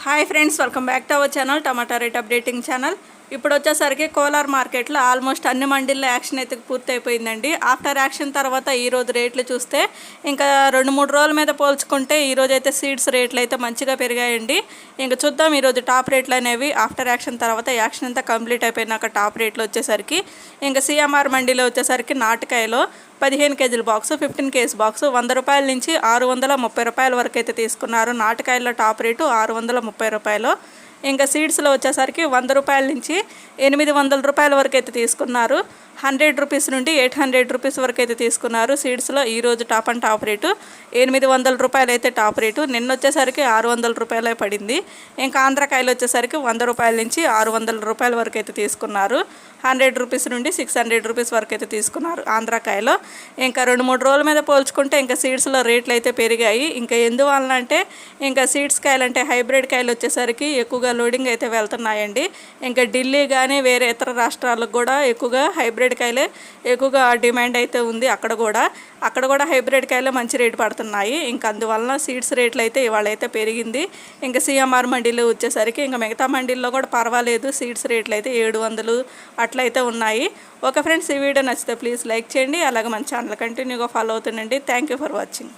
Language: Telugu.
Hi friends, welcome back to our channel tomato rate updating channel. ఇప్పుడు వచ్చేసరికి కోలార్ మార్కెట్లో ఆల్మోస్ట్ అన్ని మండీల్లో యాక్షన్ అయితే పూర్తి అయిపోయిందండి. ఆఫ్టర్ యాక్షన్ తర్వాత ఈరోజు రేట్లు చూస్తే ఇంకా 2-3 రోజుల మీద పోల్చుకుంటే ఈరోజు అయితే సీడ్స్ రేట్లు అయితే మంచిగా పెరిగాయండి. ఇంకా చూద్దాం ఈరోజు టాప్ రేట్లు అనేవి ఆఫ్టర్ యాక్షన్ తర్వాత యాక్షన్ అంతా కంప్లీట్ అయిపోయినాక టాప్ రేట్లు వచ్చేసరికి ఇంకా సిఎంఆర్ మండీలో వచ్చేసరికి నాటుకాయలో 15 కేజీల బాక్సు 15 కేజీ బాక్సు 100 రూపాయల నుంచి 630 రూపాయల వరకు అయితే తీసుకున్నారు. నాటుకాయల్లో టాప్ రేటు 630 రూపాయలు. ఇంకా సీడ్స్లో వచ్చేసరికి 100 రూపాయల నుంచి 800 రూపాయల వరకు అయితే తీసుకున్నారు. 100 రూపీస్ నుండి 800 రూపీస్ వరకు అయితే తీసుకున్నారు. సీడ్స్లో ఈరోజు టాప్ అండ్ టాప్ రేటు 800 రూపాయలు అయితే టాప్ రేటు. నిన్న వచ్చేసరికి 600 రూపాయలే పడింది. ఇంకా ఆంధ్రకాయలు వచ్చేసరికి 100 రూపాయల నుంచి 600 రూపాయల వరకు అయితే తీసుకున్నారు. 100 రూపీస్ నుండి 600 రూపీస్ వరకు అయితే తీసుకున్నారు ఆంధ్రకాయలో. ఇంకా 2-3 రోజుల మీద పోల్చుకుంటే ఇంకా సీడ్స్లో రేట్లు అయితే పెరిగాయి. ఇంకా ఎందువలన అంటే ఇంకా సీడ్స్ కాయలు అంటే హైబ్రిడ్ కాయలు వచ్చేసరికి ఎక్కువగా లోడింగ్ అయితే వెళ్తున్నాయండి. ఇంకా ఢిల్లీ కానీ వేరే ఇతర రాష్ట్రాలకు కూడా ఎక్కువగా హైబ్రిడ్ కాయలే ఎక్కువగా డిమాండ్ అయితే ఉంది. అక్కడ కూడా హైబ్రిడ్ కాయలే మంచి రేటు పడుతున్నాయి. ఇంకా అందువలన సీడ్స్ రేట్లు అయితే ఇవాళ అయితే పెరిగింది. ఇంకా సిఎంఆర్ మండీలో వచ్చేసరికి ఇంకా మిగతా మండీల్లో కూడా పర్వాలేదు, సీడ్స్ రేట్లు అయితే 700 అట్లయితే ఉన్నాయి. ఓకే ఫ్రెండ్స్, ఈ వీడియో నచ్చితే ప్లీజ్ లైక్ చేయండి. అలాగే మన ఛానల్ కంటిన్యూగా ఫాలో అవుతుండండి. Thank you for watching.